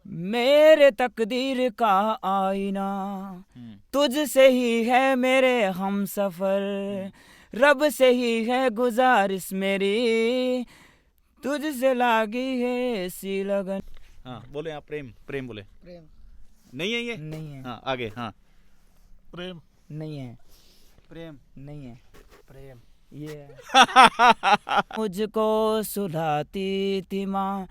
मेरे तकदीर का आईना तुझसे ही है मेरे हम सफर, रब से ही है गुजारिश मेरी, तुझसे लागी है ऐसी लगन। हाँ बोले आप, प्रेम प्रेम बोले। प्रेम नहीं है ये? नहीं है। हाँ आगे। हाँ प्रेम नहीं है। प्रेम नहीं है। प्रेम ये है। मुझको सुलाती थी माँ,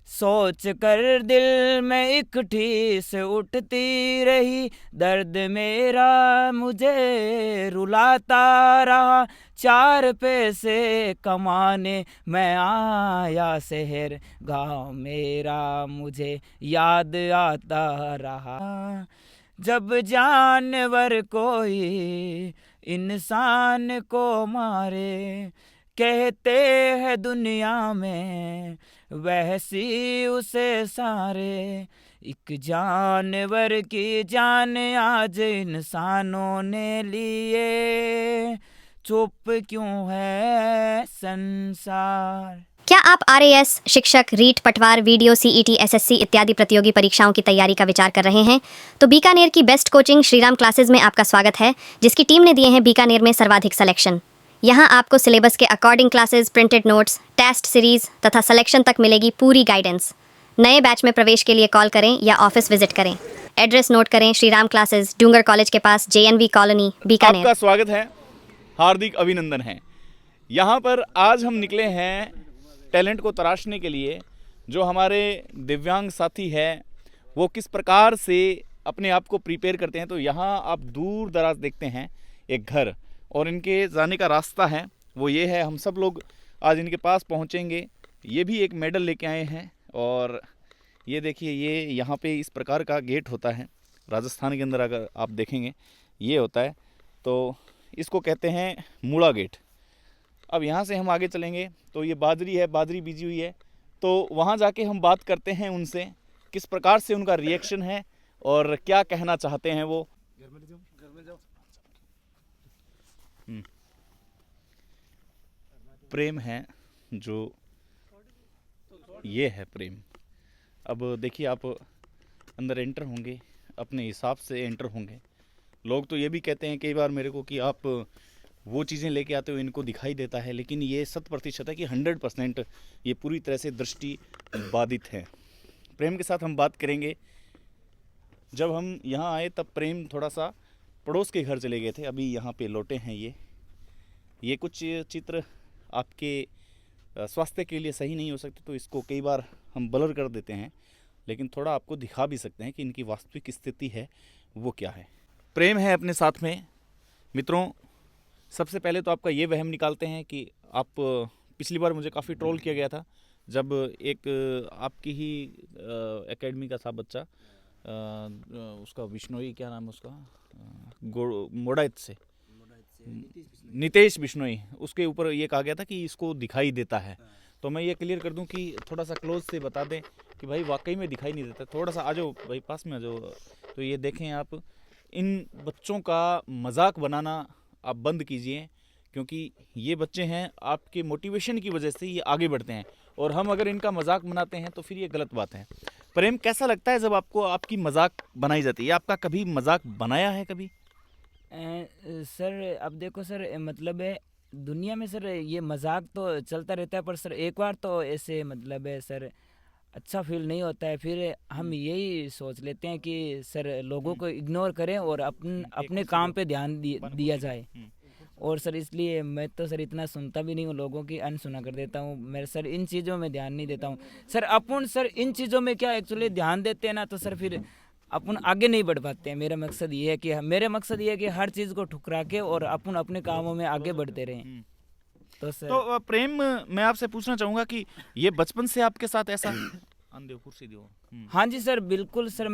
सोच कर दिल में एक ठेस उठती रही, दर्द मेरा मुझे रुलाता रहा, चार पैसे कमाने मैं आया शहर, गाँव मेरा मुझे याद आता रहा। जब जानवर कोई इंसान को मारे, कहते हैं दुनिया में वैसी उसे सारे, एक जानवर की जान आज इंसानों ने लिए, चुप क्यों है संसार। क्या आप आरएएस, शिक्षक, रीट, पटवार, वीडियो, सीईटी, एसएससी इत्यादि प्रतियोगी परीक्षाओं की तैयारी का विचार कर रहे हैं? तो बीकानेर की बेस्ट कोचिंग श्रीराम क्लासेज में आपका स्वागत है, जिसकी टीम ने दिए हैं बीकानेर में सर्वाधिक सिलेक्शन। यहाँ आपको सिलेबस के according classes, printed notes, test series तथा सिलेक्शन तक मिलेगी पूरी गाइडेंस। नए बैच में प्रवेश के लिए कॉल करें या ऑफिस विजिट करें। एड्रेस नोट करें, श्रीराम क्लासेज, डूंगर कॉलेज के पास, JNV कॉलोनी, बीकानेर। आपका स्वागत है, हार्दिक अभिनंदन है। यहाँ पर आज हम निकले हैं टैलेंट को तराशने के लिए। जो हमारे दिव्यांग साथी हैं वो किस प्रकार से अपने आप को प्रिपेयर करते हैं। तो यहाँ आप दूर दराज देखते हैं एक घर, और इनके जाने का रास्ता है वो ये है। हम सब लोग आज इनके पास पहुँचेंगे। ये भी एक मेडल लेके आए हैं, और ये देखिए, ये यहाँ पे इस प्रकार का गेट होता है राजस्थान के अंदर। अगर आप देखेंगे ये होता है, तो इसको कहते हैं मूड़ा गेट। अब यहाँ से हम आगे चलेंगे तो ये बाजरी है, बाजरी बीजी हुई है, तो वहाँ जाके हम बात करते हैं उनसे, किस प्रकार से उनका रिएक्शन है और क्या कहना चाहते हैं वो। घर में जाओ। प्रेम है जो, ये है प्रेम। अब देखिए, आप अंदर एंटर होंगे, अपने हिसाब से एंटर होंगे। लोग तो ये भी कहते हैं कई बार मेरे को कि आप वो चीज़ें लेके आते हो इनको दिखाई देता है, लेकिन ये 100% है कि 100% ये पूरी तरह से दृष्टि बाधित है। प्रेम के साथ हम बात करेंगे। जब हम यहाँ आए तब प्रेम थोड़ा सा पड़ोस के घर चले गए थे, अभी यहाँ पे लौटे हैं। ये कुछ चित्र आपके स्वास्थ्य के लिए सही नहीं हो सकते, तो इसको कई बार हम ब्लर कर देते हैं, लेकिन थोड़ा आपको दिखा भी सकते हैं कि इनकी वास्तविक स्थिति है वो क्या है। प्रेम है अपने साथ में। मित्रों, सबसे पहले तो आपका ये वहम निकालते हैं कि आप, पिछली बार मुझे काफ़ी ट्रोल किया गया था जब एक आपकी ही एकेडमी का था बच्चा, उसका बिश्नोई, क्या नाम है उसका, मोडाइत से नितेश बिश्नोई, उसके ऊपर ये कहा गया था कि इसको दिखाई देता है। तो मैं ये क्लियर कर दूं कि थोड़ा सा क्लोज से बता दें कि भाई वाकई में दिखाई नहीं देता। थोड़ा सा आ जाओ भाई, पास में आ जाओ। तो ये देखें आप, इन बच्चों का मजाक बनाना आप बंद कीजिए, क्योंकि ये बच्चे हैं आपके मोटिवेशन की वजह से ये आगे बढ़ते हैं, और हम अगर इनका मजाक बनाते हैं तो फिर ये गलत बात है। प्रेम, कैसा लगता है जब आपको आपकी मजाक बनाई जाती है? आपका कभी मजाक बनाया है कभी? सर अब देखो सर, मतलब है दुनिया में सर ये मजाक तो चलता रहता है, पर सर एक बार तो ऐसे मतलब है सर अच्छा फील नहीं होता है। फिर हम यही सोच लेते हैं कि सर लोगों को इग्नोर करें और अपने काम पे ध्यान दिया जाए। और सर इसलिए मैं तो सर इतना सुनता भी नहीं हूँ, लोगों की अनसुना कर देता हूँ। मैं सर इन चीज़ों में ध्यान नहीं देता हूँ। सर अपन सर इन चीज़ों में क्या एक्चुअली ध्यान देते हैं ना, तो सर फिर अपन आगे नहीं बढ़ पाते हैं। मेरा मकसद ये है कि हर चीज़ को ठुकरा के और अपन अपने कामों में आगे बढ़ते रहें। तो सर, तो प्रेम, मैं आपसे पूछना चाहूँगा कि ये बचपन से आपके साथ ऐसा कुर्सी दो। हाँ जी सर, बिल्कुल सर।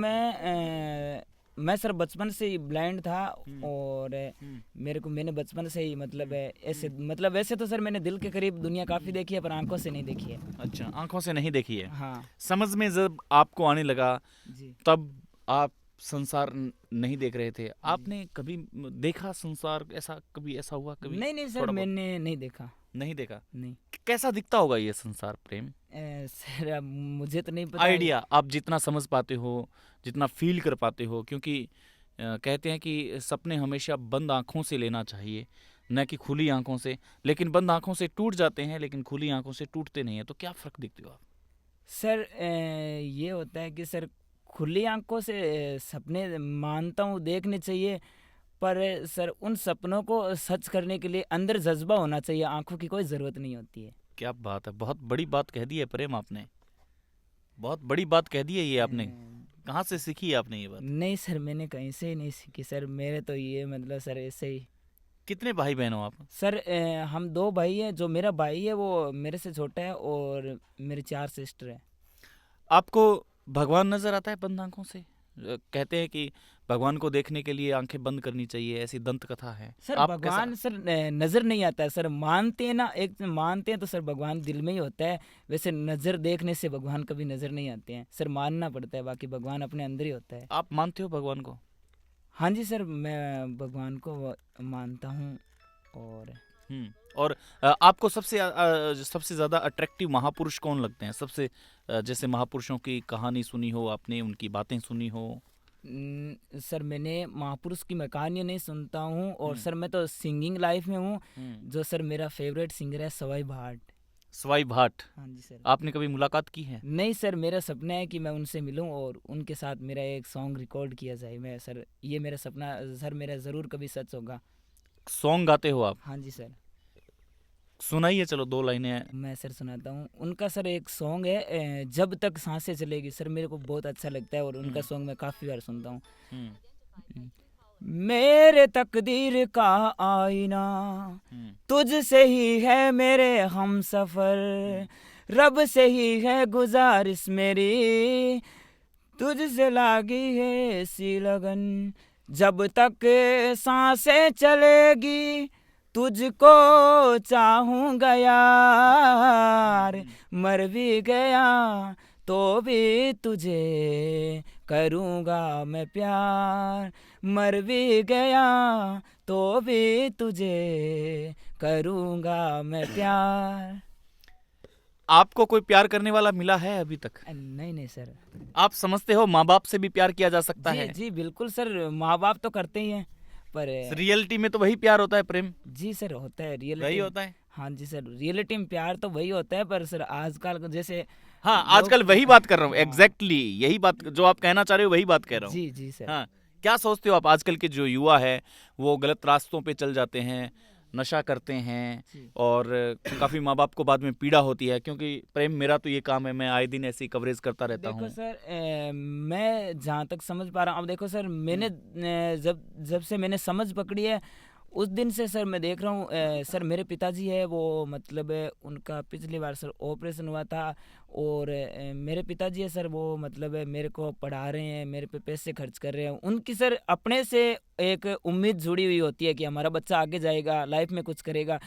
मैं सर बचपन से ही ब्लाइंड था, और मैंने बचपन से ही मतलब ऐसे तो सर मैंने दिल के करीब दुनिया काफ़ी देखी है, पर आंखों से नहीं देखी है। अच्छा, आंखों से नहीं देखी है। हाँ। समझ में जब आपको आने लगा जी। तब आप संसार नहीं देख रहे थे। आपने कभी देखा संसार? कभी ऐसा हुआ कभी? नहीं सर, मैंने नहीं देखा। नहीं देखा? नहीं। कैसा दिखता होगा ये संसार प्रेम? सर अब मुझे तो नहीं पता। आइडिया आप जितना समझ पाते हो, जितना फील कर पाते हो, क्योंकि कहते हैं कि सपने हमेशा बंद आंखों से लेना चाहिए, न कि खुली आंखों से। लेकिन बंद आंखों से टूट जाते हैं, लेकिन खुली आंखों से टूटते नहीं हैं। तो क्या फ़र्क देखते हो आप? सर ये होता है कि सर खुली आंखों से सपने मानता हूँ देखने चाहिए, पर सर उन सपनों को सच करने के लिए अंदर जज्बा होना चाहिए, आंखों की कोई ज़रूरत नहीं होती है। क्या बात है, बहुत बड़ी बात कह दी है प्रेम आपने, बहुत बड़ी बात कह दी है ये आपने। कहाँ से सीखी है आपने ये बात? नहीं सर, मैंने कहीं से ही नहीं सीखी सर, मेरे तो ये मतलब सर ऐसे ही। कितने भाई बहन हो आप? सर हम 2 भाई हैं, जो मेरा भाई है वो मेरे से छोटा है और मेरी 4 सिस्टर है। आपको भगवान नजर आता है बंद आंखों से? कहते हैं कि भगवान को देखने के लिए आंखें बंद करनी चाहिए, ऐसी दंत कथा है। सर आप भगवान सर नज़र नहीं आता है सर, मानते हैं ना, एक मानते हैं तो सर भगवान दिल में ही होता है। वैसे नज़र देखने से भगवान कभी नज़र नहीं आते हैं सर, मानना पड़ता है, बाकी भगवान अपने अंदर ही होता है। आप मानते हो भगवान को? हाँ जी सर, मैं भगवान को मानता हूँ। और और आपको सबसे ज़्यादा अट्रैक्टिव महापुरुष कौन लगते हैं? सबसे जैसे महापुरुषों की कहानी सुनी हो आपने, उनकी बातें सुनी हो? सर मैंने महापुरुष की मैं कहानियाँ नहीं सुनता हूँ, और सर मैं तो सिंगिंग लाइफ में हूँ। जो सर मेरा फेवरेट सिंगर है सवाई भाट। सवाई भाट, हाँ जी सर। आपने कभी मुलाकात की है? नहीं सर, मेरा सपना है कि मैं उनसे मिलूं और उनके साथ मेरा एक सॉन्ग रिकॉर्ड किया जाए। मैं सर, ये मेरा सपना सर मेरा ज़रूर कभी सच होगा। सॉन्ग गाते हो आप? हाँ जी सर। सुनाइए, चलो 2 लाइनें। मैं सर सुनाता हूँ, उनका सर एक सॉन्ग है जब तक सांसें चलेगी। सर मेरे को बहुत अच्छा लगता है और उनका सॉन्ग मैं काफ़ी बार सुनता हूँ। मेरे तकदीर का आईना तुझसे ही है मेरे हम सफर, रब से ही है गुजारिश मेरी, तुझसे लागी है ऐसी लगन, जब तक सांसें चलेगी तुझको चाहूँगा यार, मर भी गया तो भी तुझे करूँगा मैं प्यार, मर भी गया तो भी तुझे करूँगा मैं प्यार। आपको कोई प्यार करने वाला मिला है अभी तक? नहीं नहीं सर। आप समझते हो माँ बाप से भी प्यार किया जा सकता जी है? जी बिल्कुल सर, माँ बाप तो करते ही हैं, पर रियलिटी में तो वही प्यार होता है प्रेम, जी सर होता है वही रियलिटी। होता है। हाँ जी सर, रियलिटी में प्यार तो वही होता है, पर सर आजकल जैसे हाँ, लोग- आजकल वही बात कर रहा हूँ, हाँ। एग्जैक्टली यही बात जो आप कहना चाह रहे हो, वही बात कह रहा हूँ। जी जी सर। हाँ, क्या सोचते हो आप? आजकल के जो युवा है वो गलत रास्तों पे चल जाते हैं, नशा करते हैं, जी। और काफी माँ बाप को बाद में पीड़ा होती है। क्योंकि प्रेम, मेरा तो ये काम है, मैं आए दिन ऐसी कवरेज करता रहता देखो हूँ। सर मैं जहाँ तक समझ पा रहा हूँ, अब देखो सर मैंने जब जब से मैंने समझ पकड़ी है उस दिन से सर मैं देख रहा हूँ सर मेरे पिताजी है वो मतलब उनका पिछली बार सर ऑपरेशन हुआ था, और मेरे पिताजी है सर वो मतलब मेरे को पढ़ा रहे हैं, मेरे पे पैसे खर्च कर रहे हैं। उनकी सर अपने से एक उम्मीद जुड़ी हुई होती है कि हमारा बच्चा आगे जाएगा, लाइफ में कुछ करेगा।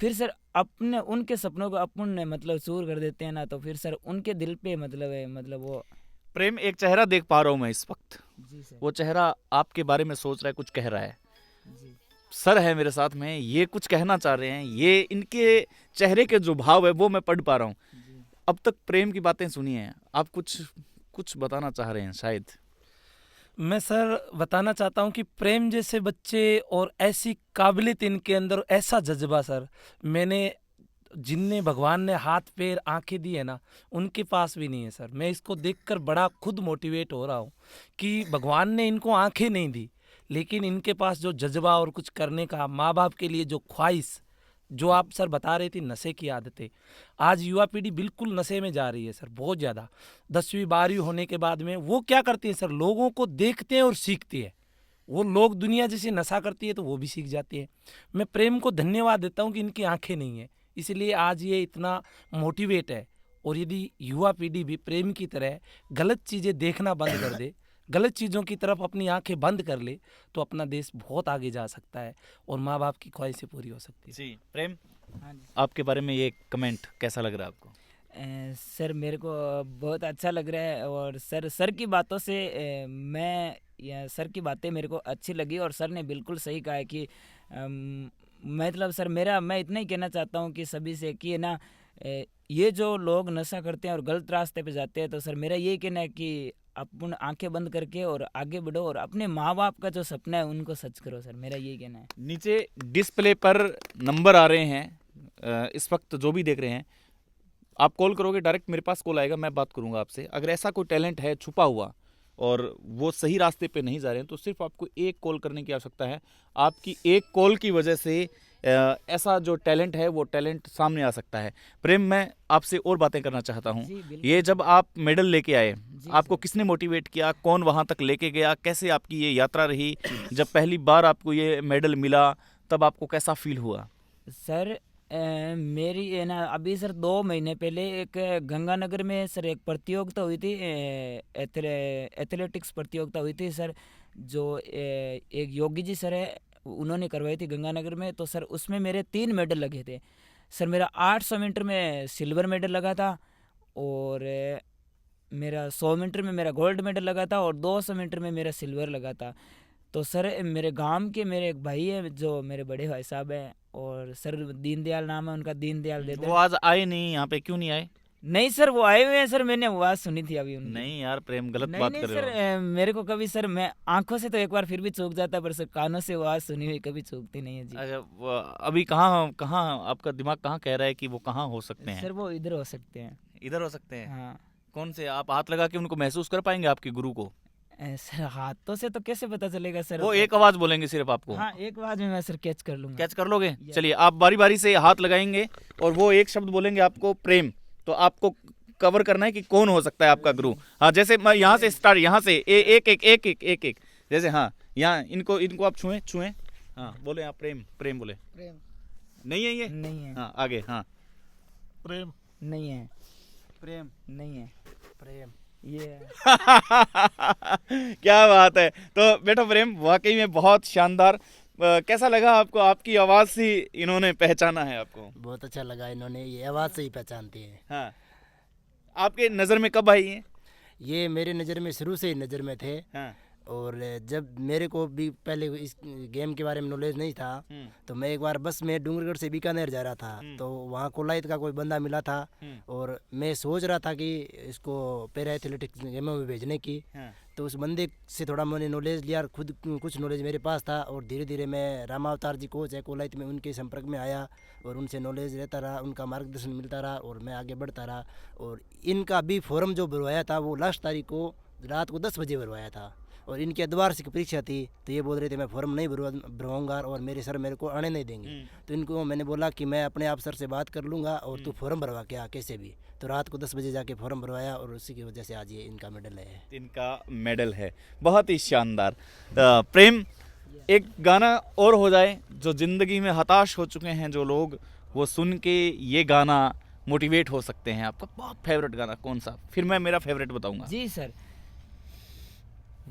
फिर सर अपने उनके सपनों को अपन मतलब चूर कर देते हैं ना, तो फिर सर उनके दिल पे मतलब वो। प्रेम, एक चेहरा देख पा रहा हूँ मैं इस वक्त, जी सर। वो चेहरा आपके बारे में सोच रहा है, कुछ कह रहा है। जी सर है मेरे साथ में, ये कुछ कहना चाह रहे हैं, ये इनके चेहरे के जो भाव है वो मैं पढ़ पा रहा हूँ। जी। अब तक प्रेम की बातें सुनी हैं, आप कुछ कुछ बताना चाह रहे हैं शायद। मैं सर बताना चाहता हूँ कि प्रेम जैसे बच्चे और ऐसी काबिलियत इनके अंदर, ऐसा जज्बा सर मैंने, जिनने भगवान ने हाथ पैर आंखें दी है ना, उनके पास भी नहीं है सर। मैं इसको देखकर बड़ा खुद मोटिवेट हो रहा हूँ कि भगवान ने इनको आंखें नहीं दी, लेकिन इनके पास जो जज्बा और कुछ करने का, माँ बाप के लिए जो ख्वाहिश, जो आप सर बता रहे थे नशे की आदतें, आज युवा पीढ़ी बिल्कुल नशे में जा रही है सर, बहुत ज़्यादा। 10वीं 12वीं होने के बाद में वो क्या करती है सर, लोगों को देखते हैं और सीखती है। वो लोग दुनिया जैसे नशा करती है तो वो भी सीख जाती है। मैं प्रेम को धन्यवाद देता हूँ कि इनकी आंखें नहीं है, इसलिए आज ये इतना मोटिवेट है। और यदि युवा पीढ़ी भी प्रेम की तरह गलत चीज़ें देखना बंद कर दे, गलत चीज़ों की तरफ अपनी आंखें बंद कर ले, तो अपना देश बहुत आगे जा सकता है और माँ बाप की ख्वाहिशें पूरी हो सकती है। जी प्रेम, हाँ जी आपके बारे में ये कमेंट कैसा लग रहा है आपको? सर मेरे को बहुत अच्छा लग रहा है, और सर की बातों से सर की बातें मेरे को अच्छी लगी, और सर ने बिल्कुल सही कहा है कि मतलब सर मैं इतना ही कहना चाहता हूँ कि सभी से कि है ना, ये जो लोग नशा करते हैं और गलत रास्ते पे जाते हैं, तो सर मेरा यही कहना है कि अपन आंखें बंद करके और आगे बढ़ो और अपने माँ बाप का जो सपना है उनको सच करो सर, मेरा यही कहना है। नीचे डिस्प्ले पर नंबर आ रहे हैं, इस वक्त जो भी देख रहे हैं, आप कॉल करोगे, डायरेक्ट मेरे पास कॉल आएगा, मैं बात करूंगा आपसे। अगर ऐसा कोई टैलेंट है छुपा हुआ और वो सही रास्ते पे नहीं जा रहे हैं, तो सिर्फ आपको एक कॉल करने की आवश्यकता है। आपकी एक कॉल की वजह से ऐसा जो टैलेंट है वो टैलेंट सामने आ सकता है। प्रेम, मैं आपसे और बातें करना चाहता हूँ। जी, बिल्कुल। ये जब आप मेडल लेके आए, जी, आपको किसने मोटिवेट किया, कौन वहाँ तक लेके गया, कैसे आपकी ये यात्रा रही? जब पहली बार आपको ये मेडल मिला तब आपको कैसा फील हुआ? सर मेरी है ना, अभी सर 2 महीने पहले एक गंगानगर में सर एक प्रतियोगिता हुई थी, एथलेटिक्स प्रतियोगिता हुई थी सर, जो एक योगी जी सर है उन्होंने करवाई थी गंगानगर में। तो सर उसमें मेरे 3 मेडल लगे थे सर। मेरा 800 मीटर में सिल्वर मेडल लगा था, और मेरा 100 मीटर में मेरा गोल्ड मेडल लगा था, और 200 मीटर में मेरा सिल्वर लगा था। तो सर मेरे गांव के मेरे एक भाई है जो मेरे बड़े भाई साहब हैं, और सर दीनदयाल नाम है उनका, दीनदयाल वो देते। आज आए नहीं यहाँ पे, क्यों नहीं आए? नहीं सर वो आए हुए हैं सर, मैंने आवाज़ सुनी थी अभी उनकी। नहीं यार प्रेम, गलत नहीं बात नहीं कर सर, रहे हो। मेरे को कभी सर, मैं आंखों से तो एक बार फिर भी चूक जाता है, पर सर कानों से आवाज़ सुनी हुई कभी चूकती नहीं है जी। अच्छा, अभी कहाँ कहाँ आपका दिमाग कहाँ कह रहा है कि वो कहाँ हो सकते हैं? सर वो इधर हो सकते हैं। इधर हो सकते हैं? हाँ कौन से? आप हाथ लगा के उनको महसूस कर पाएंगे आपके गुरु को? सर हाथों से तो कैसे पता चलेगा सर? वो एक आवाज बोलेंगे सिर्फ आपको। हाँ, एक आवाज में मैं सर कैच कर लूंगा। कैच कर लोगे? चलिए, आप बारी बारी से हाथ लगाएंगे और वो एक शब्द बोलेंगे आपको, प्रेम। तो आपको कवर करना है कि कौन हो सकता है आपका गुरु। हाँ, जैसे मैं यहाँ से स्टार्ट, यहाँ से एक एक एक एक एक एक, जैसे हाँ यहाँ इनको आप छुएं छुएं। हाँ बोले, आप प्रेम प्रेम बोले। प्रेम नहीं है ये? नहीं है। हाँ आगे, हाँ प्रेम नहीं है। प्रेम नहीं है। प्रेम ये है। क्या बात है। तो बेटा प्रेम, वाकई में बहुत शानदार। कैसा लगा आपको? आपकी आवाज़ से इन्होंने पहचाना है आपको? बहुत अच्छा लगा, इन्होंने ये आवाज़ से ही पहचानते हैं। हाँ, आपके नज़र में कब आई है? ये मेरे नज़र में शुरू से ही नज़र में थे, हाँ। और जब मेरे को भी पहले इस गेम के बारे में नॉलेज नहीं था, तो मैं एक बार बस में डूंगरगढ़ से बीकानेर जा रहा था, तो वहाँ कोलायत का कोई बंदा मिला था, और मैं सोच रहा था कि इसको पैरा एथलेटिक्स गेमों में भेजने की। तो उस बंदे से थोड़ा मैंने नॉलेज लिया, खुद कुछ नॉलेज मेरे पास था, और धीरे धीरे मैं रामावतार जी कोच है कोलायत में, उनके संपर्क में आया और उनसे नॉलेज रहता रहा, उनका मार्गदर्शन मिलता रहा और मैं आगे बढ़ता रहा। और इनका भी फॉर्म जो भरवाया था वो लास्ट तारीख को रात को 10 बजे भरवाया था, और इनकी द्वार्षिक परीक्षा थी, तो ये बोल रहे थे मैं फॉर्म नहीं भरवाऊंगा और मेरे सर मेरे को आने नहीं देंगे। तो इनको मैंने बोला कि मैं अपने आप सर से बात कर लूँगा और तू फॉर्म भरवा के आ कैसे भी। तो रात को 10 बजे जाके फॉर्म भरवाया, और उसी की वजह से आज ये इनका मेडल है। इनका मेडल है। बहुत ही शानदार। प्रेम, एक गाना और हो जाए, जो ज़िंदगी में हताश हो चुके हैं जो लोग, वो सुन के ये गाना मोटिवेट हो सकते हैं। आपका बहुत फेवरेट गाना कौन सा? फिर मैं मेरा फेवरेट बताऊंगा। जी सर।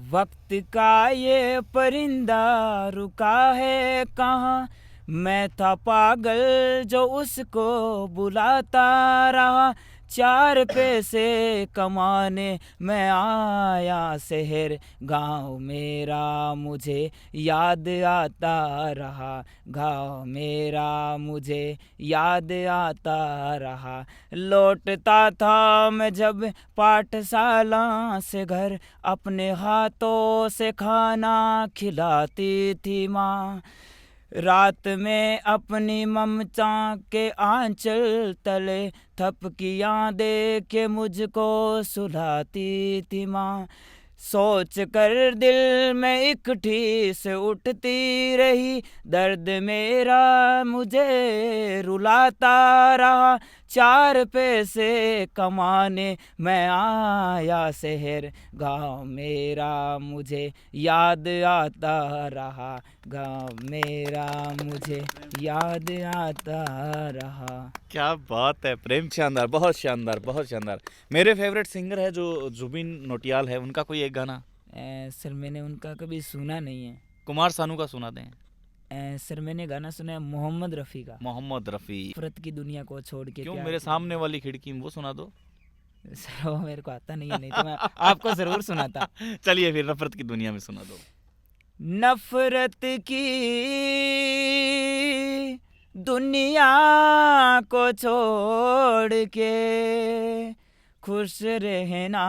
वक्त का ये परिंदा रुका है कहाँ, मैं था पागल जो उसको बुलाता रहा, 4 पैसे कमाने मैं आया शहर, गाँव मेरा मुझे याद आता रहा, गाँव मेरा मुझे याद आता रहा। लौटता था मैं जब पाठशाला से घर, अपने हाथों से खाना खिलाती थी माँ, रात में अपनी ममता के आंचल तले थपकियाँ दे के मुझको सुलाती थी माँ। सोच कर दिल में एक ठेस उठती रही, दर्द मेरा मुझे रुलाता रहा, 4 पैसे कमाने मैं आया शहर, गाँव मेरा मुझे याद आता रहा, गाँव मेरा मुझे याद आता रहा। क्या बात है प्रेम, शानदार, बहुत शानदार, बहुत शानदार। मेरे फेवरेट सिंगर है जो जुबिन नौटियाल है, उनका कोई एक गाना। सर मैंने उनका कभी सुना नहीं है। कुमार सानू का सुना दें। सर मैंने गाना सुना है मोहम्मद रफ़ी का, मोहम्मद रफ़ी। नफरत की दुनिया को छोड़ के क्यों, प्यार मेरे की सामने वाली खिड़की में वो सुना दो। दुनिया। सर वो मेरे को आता नहीं है, नहीं तो मैं आपको ज़रूर सुनाता। चलिए फिर नफरत की दुनिया में सुना दो। नफरत की दुनिया को छोड़ के खुश रहना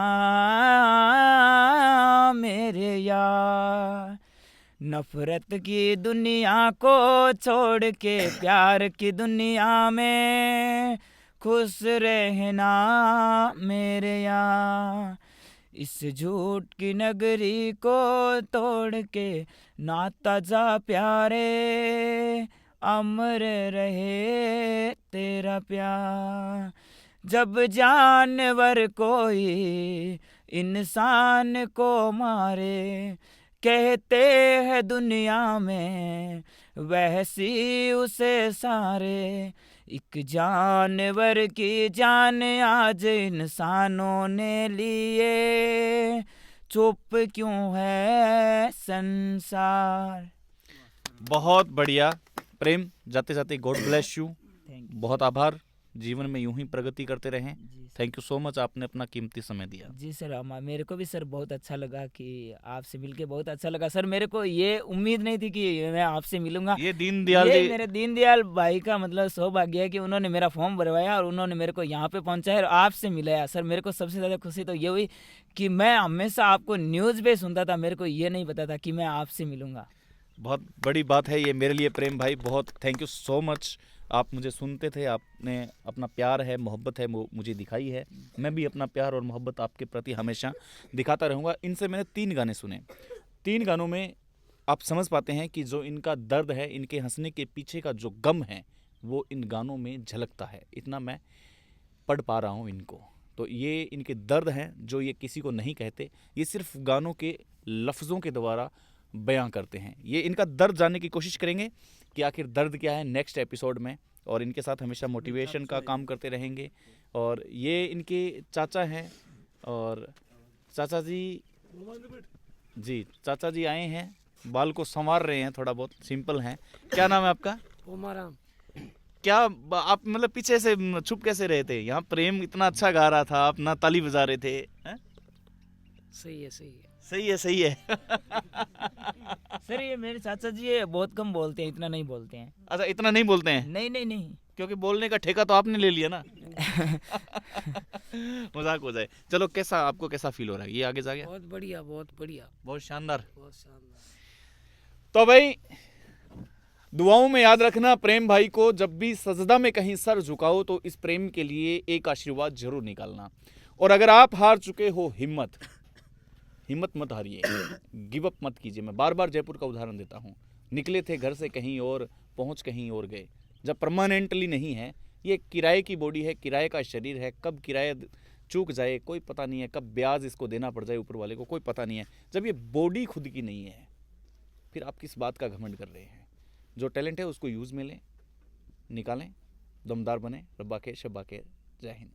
मेरे यार। नफरत की दुनिया को छोड़ के प्यार की दुनिया में खुश रहना मेरे यार। इस झूठ की नगरी को तोड़ के नाता जा प्यारे, अमर रहे तेरा प्यार। जब जानवर कोई इंसान को मारे, कहते हैं दुनिया में वैसी उसे सारे। एक जानवर की जान आज इंसानों ने लिए, चुप क्यों है संसार। बहुत बढ़िया प्रेम, जाते जाते गॉड ब्लेस यू। थैंक बहुत आभार, जीवन में यूं ही प्रगति करते रहें। जी थैंक यू सो मच, आपने अपना कीमती समय दिया। जी सर, मेरे को भी सर बहुत अच्छा लगा कि आपसे मिलके बहुत अच्छा लगा सर। मेरे को ये उम्मीद नहीं थी कि मैं आपसे मिलूंगा। ये दीनदयाल ये जी, मेरे दीनदयाल भाई का मतलब सौभाग्य है कि उन्होंने मेरा फॉर्म भरवाया और उन्होंने मेरे को यहाँ पे पहुँचाया और आपसे मिलाया। सर मेरे को सबसे ज़्यादा खुशी तो ये हुई कि मैं हमेशा आपको न्यूज़ पे सुनता था, मेरे को ये नहीं पता था कि मैं आपसे मिलूंगा। बहुत बड़ी बात है ये मेरे लिए प्रेम भाई, बहुत थैंक यू सो मच। आप मुझे सुनते थे, आपने अपना प्यार है, मोहब्बत है वो मुझे दिखाई है। मैं भी अपना प्यार और मोहब्बत आपके प्रति हमेशा दिखाता रहूँगा। इनसे मैंने 3 गाने सुने। 3 गानों में आप समझ पाते हैं कि जो इनका दर्द है, इनके हंसने के पीछे का जो गम है, वो इन गानों में झलकता है। इतना मैं पढ़ पा रहा हूँ इनको। तो ये इनके दर्द हैं जो ये किसी को नहीं कहते, ये सिर्फ गानों के लफ्ज़ों के द्वारा बयां करते हैं। ये इनका दर्द जानने की कोशिश करेंगे कि आखिर दर्द क्या है नेक्स्ट एपिसोड में, और इनके साथ हमेशा मोटिवेशन का काम करते रहेंगे। और ये इनके चाचा हैं, और चाचा जी चाचा जी आए हैं, बाल को संवार रहे हैं, थोड़ा बहुत सिंपल हैं। क्या नाम है आपका? ओमाराम। क्या आप मतलब पीछे से छुप कैसे रहे थे? यहाँ प्रेम इतना अच्छा गा रहा था, आप ना ताली बजा रहे थे। हैं? सही है, सही है। सही है, सही है। सर ये मेरे चाचा जी ये बहुत कम बोलते हैं, इतना नहीं बोलते हैं। अच्छा, इतना नहीं बोलते हैं? नहीं नहीं नहीं। क्योंकि बोलने का ठेका तो आपने ले लिया ना। मजाक हो जाए। चलो, कैसा आपको कैसा फील हो रहा है? ये आगे जा गया, बहुत बढ़िया, बहुत बढ़िया, बहुत शानदार। बहुत शानदार। तो भाई दुआओं में याद रखना प्रेम भाई को, जब भी सजदा में कहीं सर झुकाओ तो इस प्रेम के लिए एक आशीर्वाद जरूर निकालना। और अगर आप हार चुके हो, हिम्मत मत हारिए, गिव अप मत कीजिए। मैं बार बार जयपुर का उदाहरण देता हूँ। निकले थे घर से कहीं और, पहुँच कहीं और गए। जब परमानेंटली नहीं है, ये किराए की बॉडी है, किराए का शरीर है, कब किराया चूक जाए कोई पता नहीं है, कब ब्याज इसको देना पड़ जाए ऊपर वाले को कोई पता नहीं है। जब ये बॉडी खुद की नहीं है, फिर आप किस बात का घमंड कर रहे हैं? जो टैलेंट है उसको यूज़ में लें, निकालें, दमदार बने। रब्बा के शब्बा के, जय हिंद।